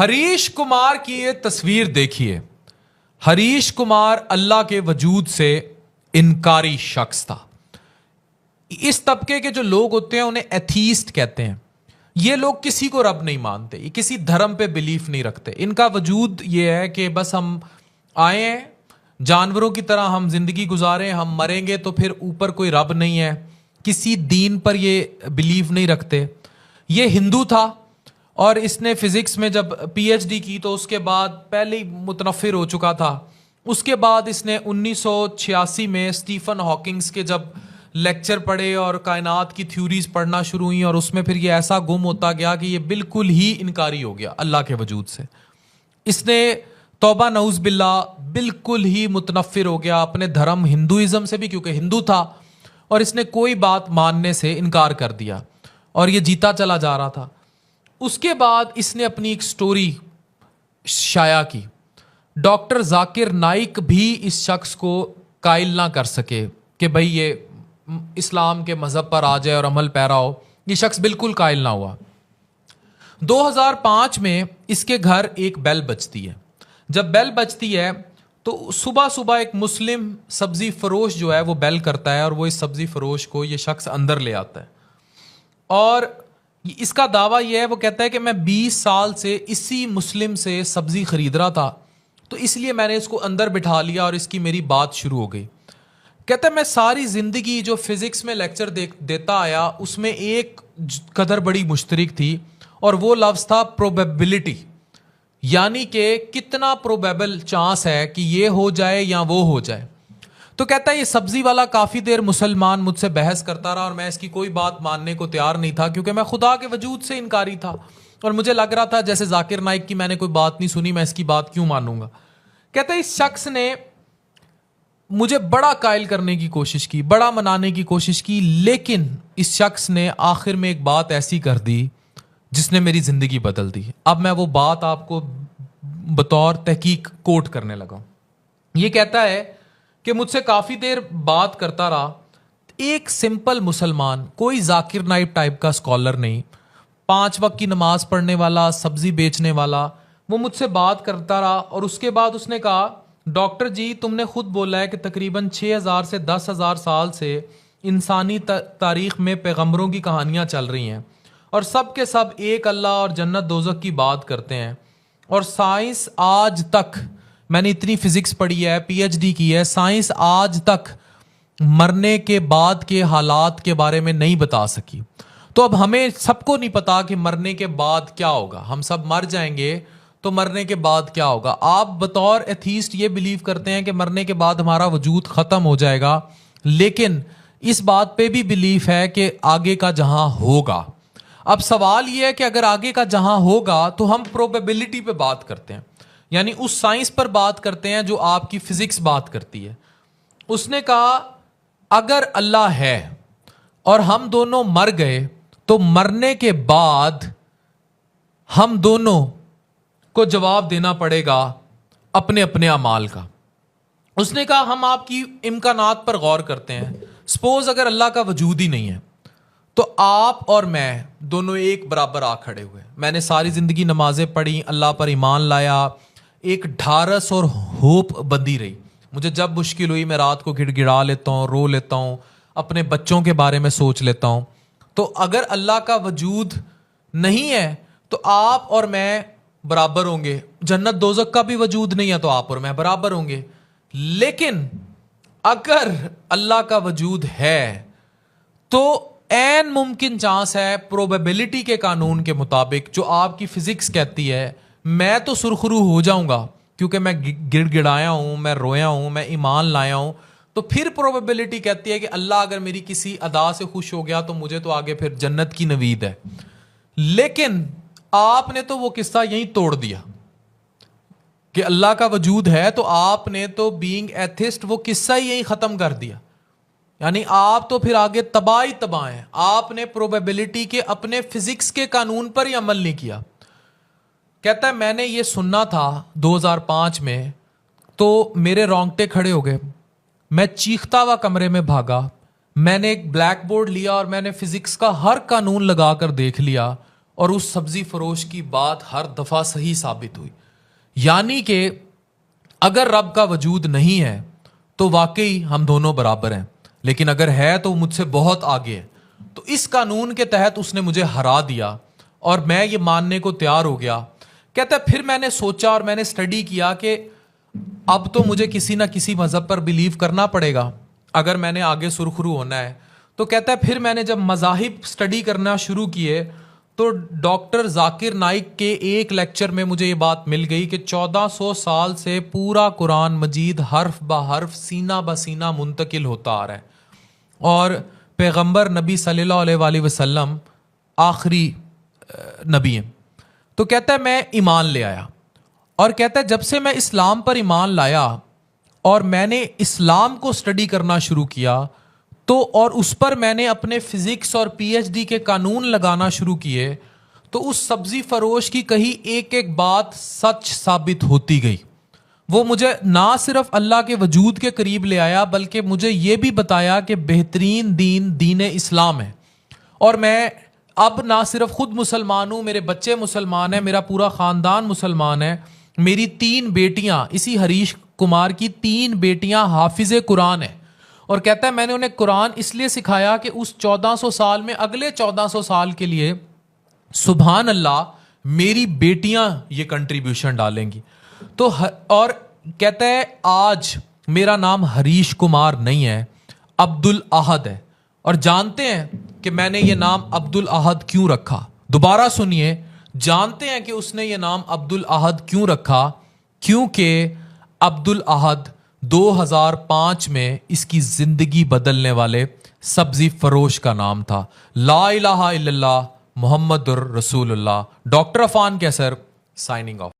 हरीश कुमार की ये तस्वीर देखिए। हरीश कुमार अल्लाह के वजूद से इनकारी शख्स था। इस तबके के जो लोग होते हैं उन्हें एथीस्ट कहते हैं। ये लोग किसी को रब नहीं मानते, ये किसी धर्म पे बिलीफ नहीं रखते। इनका वजूद ये है कि बस हम आए हैं, जानवरों की तरह हम जिंदगी गुजारें, हम मरेंगे तो फिर ऊपर कोई रब नहीं है। किसी दीन पर ये बिलीव नहीं रखते। ये हिंदू था और इसने फिजिक्स में जब पीएचडी की तो उसके बाद पहले ही मुतनफ़िर हो चुका था। उसके बाद इसने 1986 में स्टीफन हॉकिंग्स के जब लेक्चर पढ़े और कायनात की थ्योरीज पढ़ना शुरू हुई और उसमें फिर ये ऐसा गुम होता गया कि ये बिल्कुल ही इनकारी हो गया अल्लाह के वजूद से। इसने तौबा नऊज़ बिल्लाह बिल्कुल ही मुतनफ़िर हो गया अपने धर्म हिंदुइज़्म से भी, क्योंकि हिंदू था, और इसने कोई बात मानने से इनकार कर दिया और ये जीता चला जा रहा था। उसके बाद इसने अपनी एक स्टोरी शाया की। डॉक्टर जाकिर नाइक भी इस शख्स को कायल ना कर सके कि भाई ये इस्लाम के मज़हब पर आ जाए और अमल पैरा हो। ये शख्स बिल्कुल कायल ना हुआ। 2005 में इसके घर एक बेल बजती है। जब बेल बजती है तो सुबह सुबह एक मुस्लिम सब्जी फरोश जो है वो बेल करता है और वो इस सब्जी फरोश को ये शख्स अंदर ले आता है। और इसका दावा ये है, वो कहता है कि मैं 20 साल से इसी मुस्लिम से सब्जी खरीद रहा था, तो इसलिए मैंने इसको अंदर बिठा लिया और इसकी मेरी बात शुरू हो गई। कहता है मैं सारी ज़िंदगी जो फिज़िक्स में लेक्चर देता आया उसमें एक कदर बड़ी मुश्तरक थी और वो लफ्ज़ था प्रोबेबिलिटी, यानी कि कितना प्रोबेबल चांस है कि ये हो जाए या वो हो जाए। तो कहता है ये सब्जी वाला काफ़ी देर मुसलमान मुझसे बहस करता रहा और मैं इसकी कोई बात मानने को तैयार नहीं था, क्योंकि मैं खुदा के वजूद से इनकारी था और मुझे लग रहा था जैसे जाकिर नाइक की मैंने कोई बात नहीं सुनी, मैं इसकी बात क्यों मानूंगा। कहता है इस शख्स ने मुझे बड़ा कायल करने की कोशिश की, बड़ा मनाने की कोशिश की, लेकिन इस शख्स ने आखिर में एक बात ऐसी कर दी जिसने मेरी ज़िंदगी बदल दी। अब मैं वो बात आपको बतौर तहकीक कोट करने लगा। ये कहता है कि मुझसे काफ़ी देर बात करता रहा, एक सिंपल मुसलमान, कोई जाकिर नाइक टाइप का स्कॉलर नहीं, 5 वक्त की नमाज पढ़ने वाला, सब्जी बेचने वाला, वो मुझसे बात करता रहा। और उसके बाद उसने कहा डॉक्टर जी तुमने खुद बोला है कि तकरीबन 6000 से 10,000 साल से इंसानी तारीख़ में पैगम्बरों की कहानियाँ चल रही हैं और सब के सब एक अल्लाह और जन्नत दोज़ख की बात करते हैं, और साइंस आज तक, मैंने इतनी फिजिक्स पढ़ी है, पीएचडी की है, साइंस आज तक मरने के बाद के हालात के बारे में नहीं बता सकी। तो अब हमें सबको नहीं पता कि मरने के बाद क्या होगा, हम सब मर जाएंगे तो मरने के बाद क्या होगा। आप बतौर एथीस्ट ये बिलीव करते हैं कि मरने के बाद हमारा वजूद ख़त्म हो जाएगा, लेकिन इस बात पे भी बिलीफ है कि आगे का जहां होगा। अब सवाल ये है कि अगर आगे का जहां होगा तो हम प्रोबेबिलिटी पे बात करते हैं, यानी उस साइंस पर बात करते हैं जो आपकी फिजिक्स बात करती है। उसने कहा अगर अल्लाह है और हम दोनों मर गए तो मरने के बाद हम दोनों को जवाब देना पड़ेगा अपने अपने अमाल का। उसने कहा हम आपकी इम्कानात पर गौर करते हैं। सपोज अगर अल्लाह का वजूद ही नहीं है तो आप और मैं दोनों एक बराबर आ खड़े हुए। मैंने सारी ज़िंदगी नमाजें पढ़ी, अल्लाह पर ईमान लाया, एक ढारस और होप बंधी रही। मुझे जब मुश्किल हुई मैं रात को गिड़गिड़ा लेता हूँ, रो लेता हूँ, अपने बच्चों के बारे में सोच लेता हूँ। तो अगर अल्लाह का वजूद नहीं है तो आप और मैं बराबर होंगे। जन्नत दोज़ख का भी वजूद नहीं है तो आप और मैं बराबर होंगे। लेकिन अगर अल्लाह का वजूद है तो एन मुमकिन चांस है प्रोबेबिलिटी के कानून के मुताबिक जो आपकी फिजिक्स कहती है, मैं तो सुरखरू हो जाऊंगा क्योंकि मैं गिड़गिड़ाया हूं, मैं रोया हूं, मैं ईमान लाया हूं। तो फिर प्रोबेबिलिटी कहती है कि अल्लाह अगर मेरी किसी अदा से खुश हो गया तो मुझे तो आगे फिर जन्नत की नवीद है। लेकिन आपने तो वो किस्सा यहीं तोड़ दिया कि अल्लाह का वजूद है, तो आपने तो बीइंग एथिस्ट वो किस्सा ही यहीं ख़त्म कर दिया। यानी आप तो फिर आगे तबाह ही तबाह हैं। आपने प्रोबेबिलिटी के अपने फिजिक्स के कानून पर ही अमल नहीं किया। कहता है मैंने ये सुनना था 2005 में तो मेरे रोंगटे खड़े हो गए। मैं चीखता हुआ कमरे में भागा, मैंने एक ब्लैक बोर्ड लिया और मैंने फिजिक्स का हर कानून लगा कर देख लिया اور اس سبزی فروش کی بات ہر دفعہ صحیح ثابت ہوئی. یعنی کہ اگر رب کا وجود نہیں ہے تو واقعی ہم دونوں برابر ہیں, لیکن اگر ہے تو مجھ سے بہت آگے ہے. تو اس قانون کے تحت اس نے مجھے ہرا دیا اور میں یہ ماننے کو تیار ہو گیا. کہتا ہے پھر میں نے سوچا اور میں نے اسٹڈی کیا کہ اب تو مجھے کسی نہ کسی مذہب پر بلیو کرنا پڑے گا اگر میں نے آگے سرخرو ہونا ہے. تو کہتا ہے پھر میں نے جب مذاہب اسٹڈی کرنا شروع کیے تو ڈاکٹر ذاکر نائک کے ایک لیکچر میں مجھے یہ بات مل گئی کہ 1400 سال سے پورا قرآن مجید حرف بہ حرف سینہ بہ سینہ منتقل ہوتا آ رہا ہے, اور پیغمبر نبی صلی اللہ علیہ وآلہ وسلم آخری نبی ہیں. تو کہتا ہے میں ایمان لے آیا, اور کہتا ہے جب سے میں اسلام پر ایمان لایا اور میں نے اسلام کو اسٹڈی کرنا شروع کیا تو اور اس پر میں نے اپنے فزکس اور پی ایچ ڈی کے قانون لگانا شروع کیے, تو اس سبزی فروش کی کہی ایک ایک بات سچ ثابت ہوتی گئی. وہ مجھے نہ صرف اللہ کے وجود کے قریب لے آیا بلکہ مجھے یہ بھی بتایا کہ بہترین دین دین اسلام ہے, اور میں اب نہ صرف خود مسلمان ہوں, میرے بچے مسلمان ہیں, میرا پورا خاندان مسلمان ہے. میری 3 بیٹیاں, اسی ہریش کمار کی 3 بیٹیاں حافظ قرآن ہیں, اور کہتا ہے میں نے انہیں قرآن اس لیے سکھایا کہ اس 1400 سال میں اگلے 1400 سال کے لیے سبحان اللہ میری بیٹیاں یہ کنٹریبیوشن ڈالیں گی. تو اور کہتا ہے آج میرا نام ہریش کمار نہیں ہے, عبد الاحد ہے. اور جانتے ہیں کہ میں نے یہ نام عبد الاحد کیوں رکھا؟ دوبارہ سنیے, جانتے ہیں کہ اس نے یہ نام عبد الاحد کیوں رکھا؟ کیونکہ عبد الاحد 2005 میں اس کی زندگی بدلنے والے سبزی فروش کا نام تھا. لا الہ الا اللہ محمد الرسول اللہ. ڈاکٹر عفان کیسر سائننگ آف.